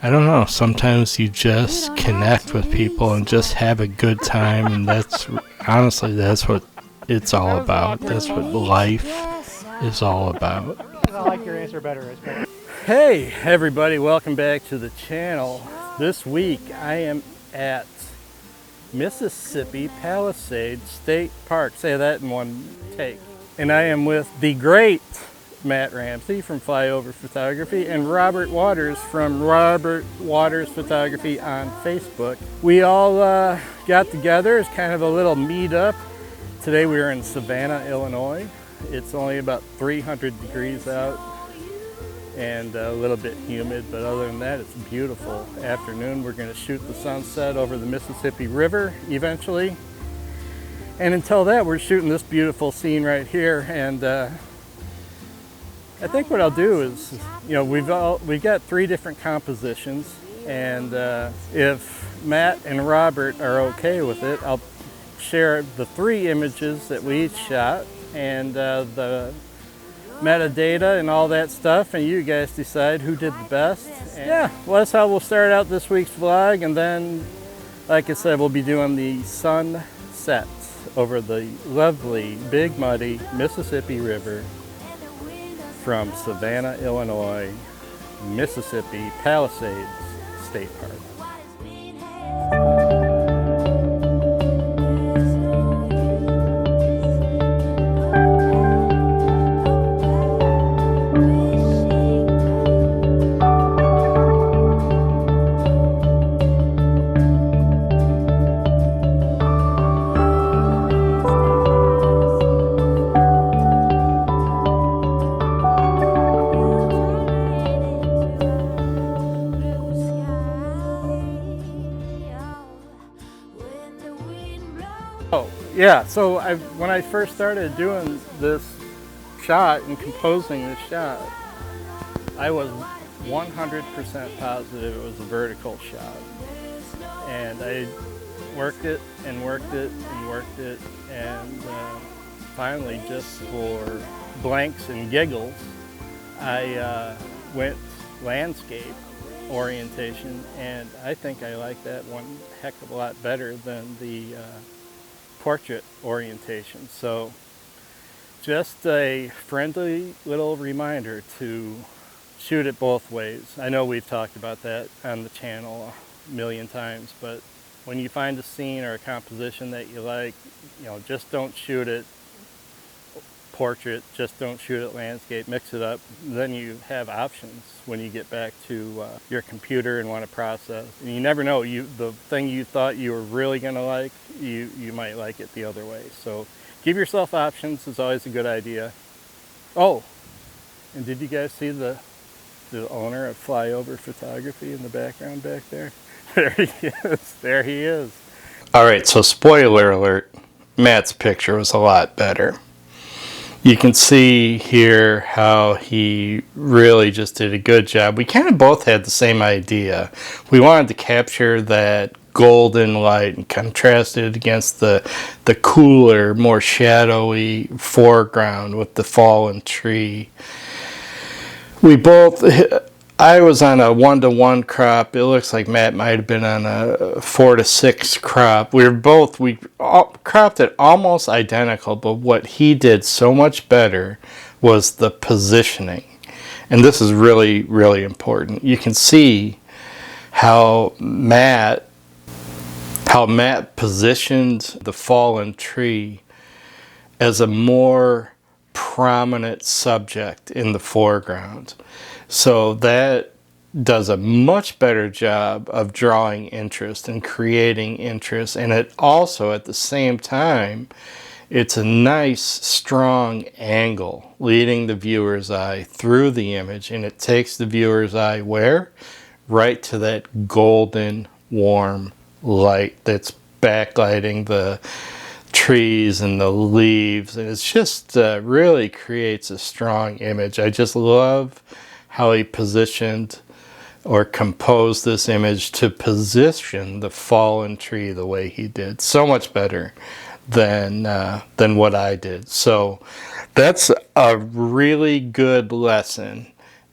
I don't know, sometimes you just connect with people and just have a good time, and that's, honestly, that's what it's all about. That's what life is all about. I like your answer better. Hey everybody, welcome back to the channel. This week I am at Mississippi Palisades State Park. Say that in one take. And I am with the great Matt Ramsey from Flyover Photography and Robert Waters from Robert Waters Photography on Facebook. We all got together as kind of a little meetup. Today we are in Savannah, Illinois. It's only about 300 degrees out and a little bit humid, but other than that, it's a beautiful afternoon. We're going to shoot the sunset over the Mississippi River eventually. And until that, we're shooting this beautiful scene right here. And I think what I'll do is, you know, we've got 3 different compositions, and if Matt and Robert are okay with it, I'll share the 3 images that we each shot and the metadata and all that stuff, and you guys decide who did the best. And yeah, well, that's how we'll start out this week's vlog, and then, like I said, we'll be doing the sunset over the lovely, big, muddy Mississippi River from Savannah, Illinois, Mississippi Palisades State Park. Yeah, so when I first started doing this shot and composing this shot, I was 100% positive it was a vertical shot. And I worked it and worked it and worked it, and finally, just for blanks and giggles, I went landscape orientation, and I think I like that one heck of a lot better than the portrait orientation. So just a friendly little reminder to shoot it both ways. I know we've talked about that on the channel a million times, but when you find a scene or a composition that you like, you know, just don't shoot it portrait, just don't shoot it landscape, mix it up. Then you have options when you get back to your computer and want to process. And you never know, the thing you thought you were really going to like, you might like it the other way. So give yourself options is always a good idea. Oh, and did you guys see the owner of Flyover Photography in the background back there? There he is. There he is. All right, so spoiler alert, Matt's picture was a lot better. You can see here how he really just did a good job. We kind of both had the same idea. We wanted to capture that golden light and contrast it against the cooler, more shadowy foreground with the fallen tree. I was on a 1:1 crop. It looks like Matt might have been on a 4:6 crop. We cropped it almost identical, but what he did so much better was the positioning. And this is really, really important. You can see how Matt positioned the fallen tree as a more prominent subject in the foreground. So that does a much better job of drawing interest and creating interest. And it also, at the same time, it's a nice, strong angle leading the viewer's eye through the image. And it takes the viewer's eye where? Right to that golden, warm light that's backlighting the trees and the leaves. And it's just really creates a strong image. I just love how he positioned or composed this image to position the fallen tree the way he did. So much better than what I did. So that's a really good lesson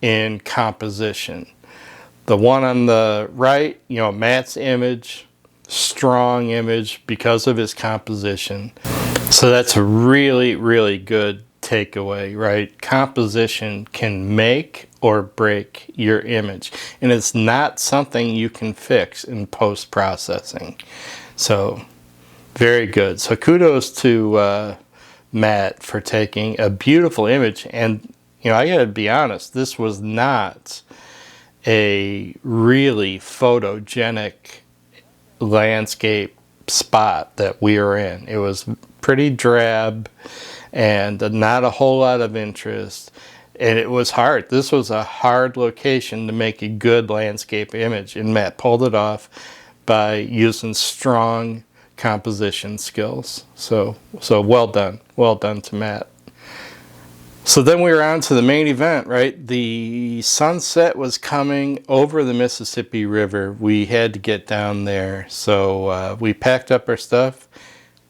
in composition. The one on the right, you know, Matt's image, strong image because of his composition. So that's a really, really good takeaway, right? Composition can make or break your image, and it's not something you can fix in post-processing. So very good. So kudos to Matt for taking a beautiful image. And you know, I gotta be honest, this was not a really photogenic landscape spot that we were in. It was pretty drab and not a whole lot of interest, and it was hard. This was a hard location to make a good landscape image, and Matt pulled it off by using strong composition skills. So well done to Matt. So then we were on to the main event, right? The sunset was coming over the Mississippi River. We had to get down there. So we packed up our stuff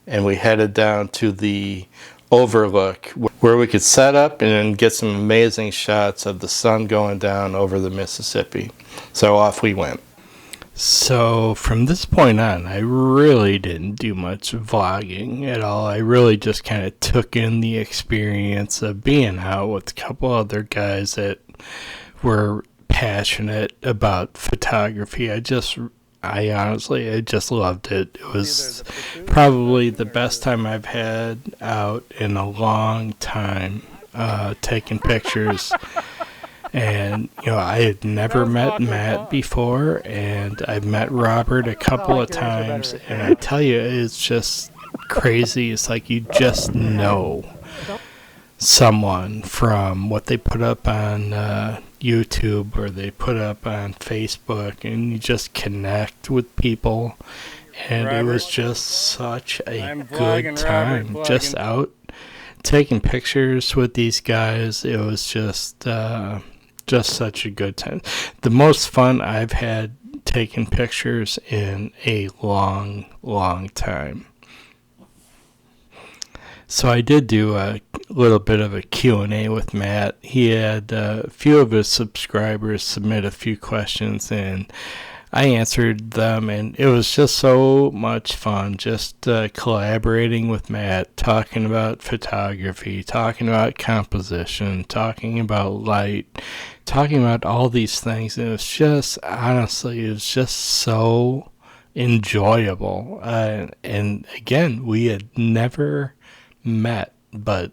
and we headed down to the overlook where we could set up and get some amazing shots of the sun going down over the Mississippi. So off we went. So from this point on, I really didn't do much vlogging at all. I really just kind of took in the experience of being out with a couple other guys that were passionate about photography. I honestly just loved it. It was probably the best time I've had out in a long time, taking pictures. And, you know, I had never met Matt before, and I've met Robert a couple of times, and I tell you, it's just crazy. It's like you just know someone from what they put up on YouTube or they put up on Facebook, and you just connect with people. And it was just such a good time, just out taking pictures with these guys. It was just such a good time. The most fun I've had taking pictures in a long, long time. So I did do a little bit of a Q&A with Matt. He had a few of his subscribers submit a few questions, and I answered them, and it was just so much fun just collaborating with Matt, talking about photography, talking about composition, talking about light, talking about all these things. And it was just, honestly, it was just so enjoyable. And again, we had never met, but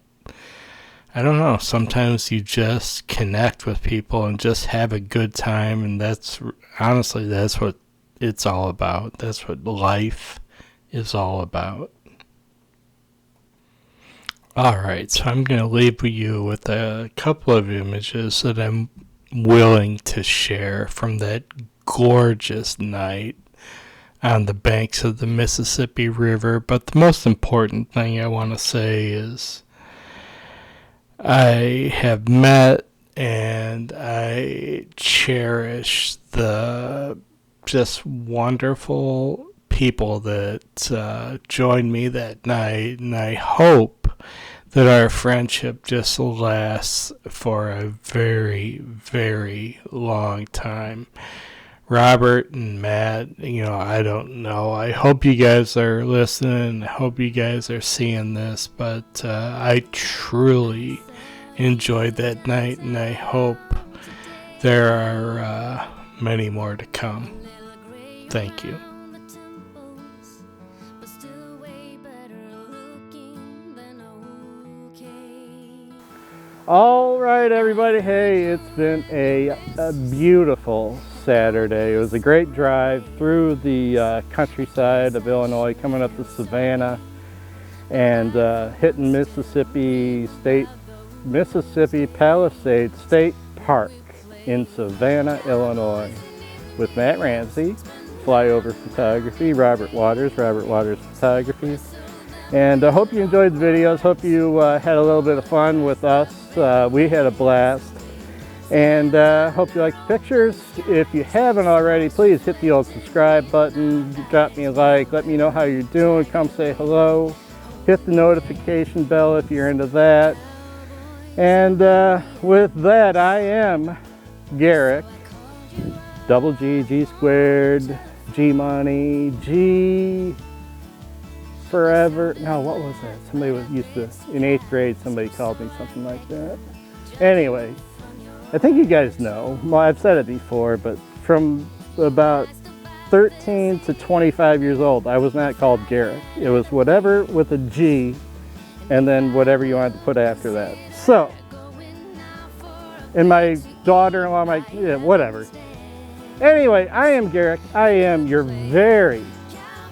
I don't know, sometimes you just connect with people and just have a good time, and that's what it's all about. That's what life is all about. Alright, so I'm going to leave you with a couple of images that I'm willing to share from that gorgeous night on the banks of the Mississippi River. But the most important thing I want to say is I have met and I cherish the just wonderful people that joined me that night, and I hope that our friendship just lasts for a very, very long time. Robert and Matt, you know, I don't know. I hope you guys are listening. I hope you guys are seeing this, but I truly enjoyed that night, and I hope there are many more to come. Thank you. All right, everybody. Hey, it's been a beautiful Saturday. It was a great drive through the countryside of Illinois, coming up to Savannah and hitting Mississippi Palisades State Park in Savannah, Illinois, with Matt Ramsey, Flyover Photography, Robert Waters Photography. And I hope you enjoyed the videos. Hope you had a little bit of fun with us. We had a blast. And hope you like the pictures. If you haven't already, please hit the old subscribe button, drop me a like, let me know how you're doing, come say hello. Hit the notification bell if you're into that. And with that, I am Garrick. double G, G squared, G money, G forever. No, what was that? Somebody used to, in 8th grade, somebody called me something like that. Anyway, I think you guys know. Well, I've said it before, but from about 13 to 25 years old, I was not called Garrick. It was whatever with a G, and then whatever you wanted to put after that. So, and my daughter-in-law, whatever. Anyway, I am Garrick. I am your very,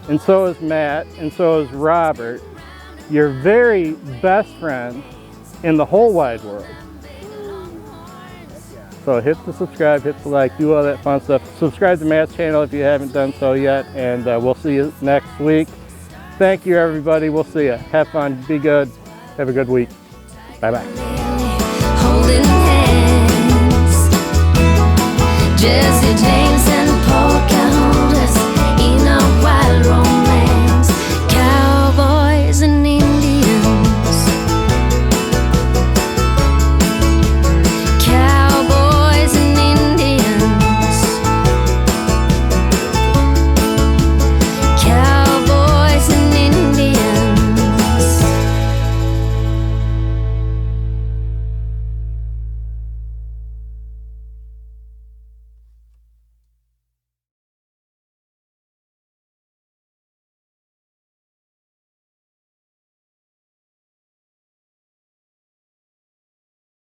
and so is Matt, and so is Robert, your very best friend in the whole wide world. So hit the subscribe, hit the like, do all that fun stuff. Subscribe to Matt's channel if you haven't done so yet, and we'll see you next week. Thank you, everybody. We'll see you. Have fun. Be good. Have a good week. Bye-bye. Holding hands, Jesse James.